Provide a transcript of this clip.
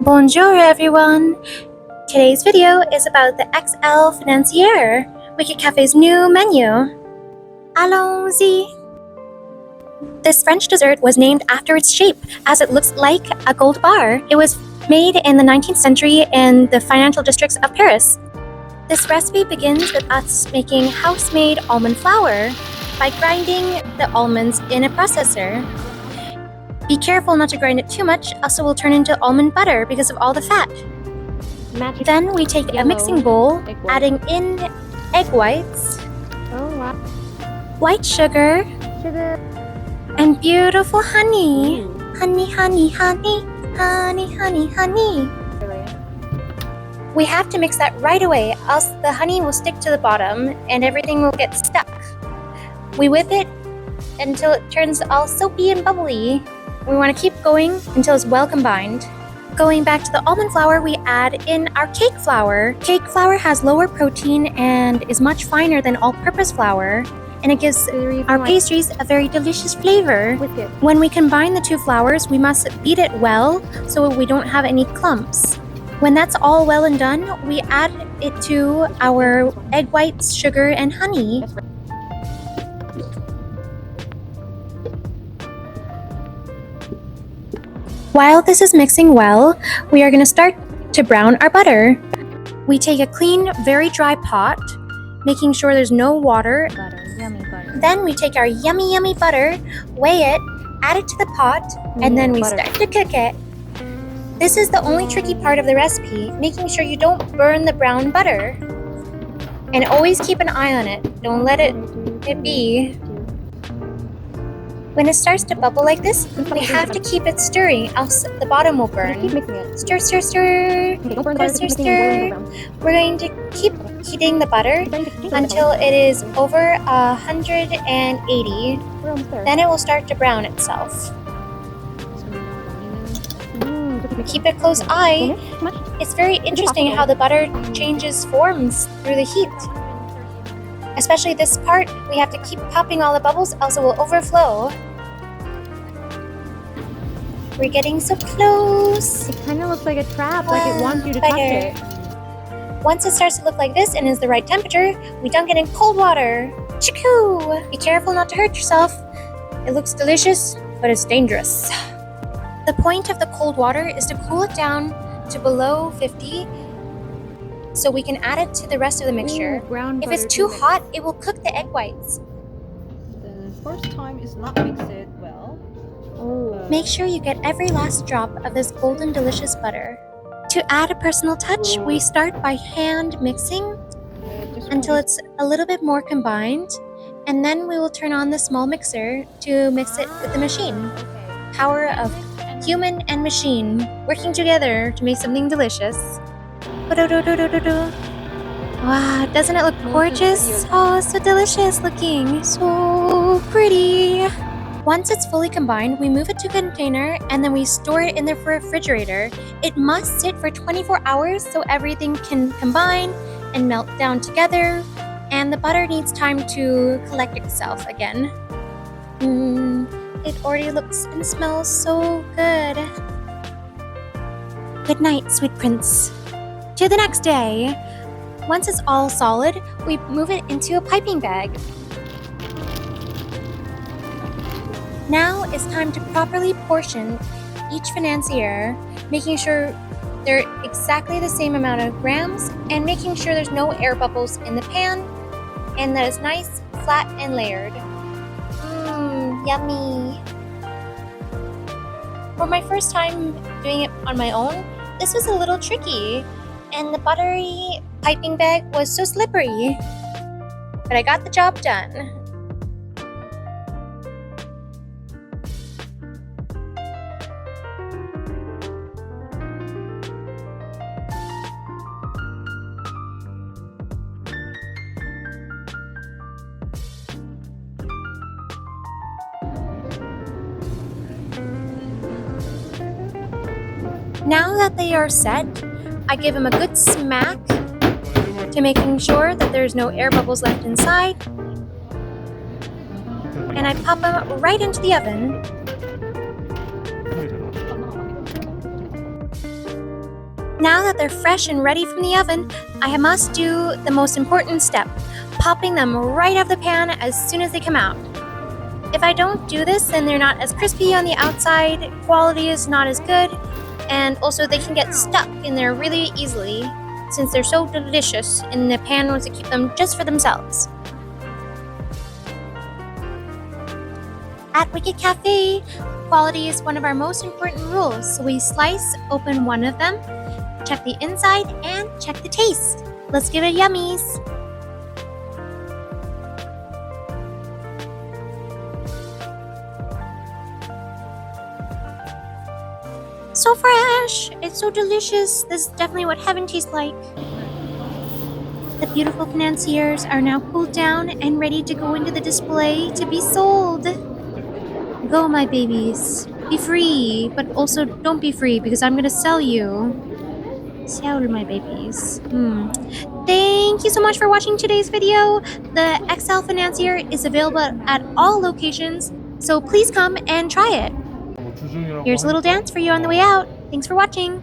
Bonjour everyone! Today's video is about the XL Financier, Wicked Cafe's new menu. Allons-y! This French dessert was named after its shape, as it looks like a gold bar. It was made in the 19th century in the financial districts of Paris. This recipe begins with us making house-made almond flour by grinding the almonds in a processor. Be careful not to grind it too much, else it will turn into almond butter because of all the fat. Then we take a mixing bowl, adding in egg whites, white sugar, and beautiful honey. Honey, honey, honey, honey, honey, honey. We have to mix that right away, else the honey will stick to the bottom and everything will get stuck. We whip it until it turns all soapy and bubbly. We want to keep going until it's well combined. Going back to the almond flour, we add in our cake flour. Cake flour has lower protein and is much finer than all-purpose flour, and it gives our pastries a very delicious flavor. When we combine the two flours, we must beat it well so we don't have any clumps. When that's all well and done, we add it to our egg whites, sugar, and honey. While this is mixing well, we are going to start to brown our butter. We take a clean, very dry pot, making sure there's no water. Yummy butter. Then we take our yummy, yummy butter, weigh it, add it to the pot, and then we start to cook it. This is the only tricky part of the recipe, making sure you don't burn the brown butter. And always keep an eye on it. Don't let it be. When it starts to bubble like this, we have to keep it stirring, else the bottom will burn. Keep mixing it. Stir, stir, stir. Okay, don't burn the butter, Stir, keep stir, mixing stir. and boiling it We're going to keep heating the butter until it is over 180. We're almost there. Then it will start to brown itself. Keep a close eye. It's very interesting how the butter changes forms through the heat. Especially this part, we have to keep popping all the bubbles, else it will overflow. We're getting so close. It kind of looks like a trap, like it wants you to touch it. Once it starts to look like this and is the right temperature, we dunk it in cold water. Chicoo! Be careful not to hurt yourself. It looks delicious, but it's dangerous. The point of the cold water is to cool it down to below 50 so we can add it to the rest of the mixture. If it's too hot, it will cook the egg whites. The first time is not mix it well. Make sure you get every last drop of this golden delicious butter. To add a personal touch, we start by hand mixing until it's a little bit more combined, and then we will turn on the small mixer to mix it with the machine. Power of human and machine working together to make something delicious. Wow, doesn't it look gorgeous? Oh, so delicious looking. So pretty. Once it's fully combined, we move it to a container and then we store it in the refrigerator. It must sit for 24 hours so everything can combine and melt down together, and the butter needs time to collect itself again. It already looks and smells so good. Good night, sweet prince. To the next day. Once it's all solid, we move it into a piping bag. Now it's time to properly portion each financier, making sure they're exactly the same amount of grams and making sure there's no air bubbles in the pan and that it's nice, flat, and layered. Yummy. For my first time doing it on my own, this was a little tricky, and the buttery piping bag was so slippery, but I got the job done. Now that they are set, I give them a good smack to making sure that there's no air bubbles left inside. And I pop them right into the oven. Now that they're fresh and ready from the oven, I must do the most important step, popping them right out of the pan as soon as they come out. If I don't do this, then they're not as crispy on the outside, quality is not as good, and also they can get stuck in there really easily since they're so delicious and the pan wants to keep them just for themselves. At Wicked Cafe, quality is one of our most important rules, so we slice open one of them, check the inside, and check the taste. Let's give it yummies! So fresh! It's so delicious! This is definitely what heaven tastes like. The beautiful financiers are now cooled down and ready to go into the display to be sold. Go, my babies. Be free, but also don't be free because I'm gonna sell you. Sell my babies. Thank you so much for watching today's video. The XL Financier is available at all locations, so please come and try it. Here's a little dance for you on the way out. Thanks for watching.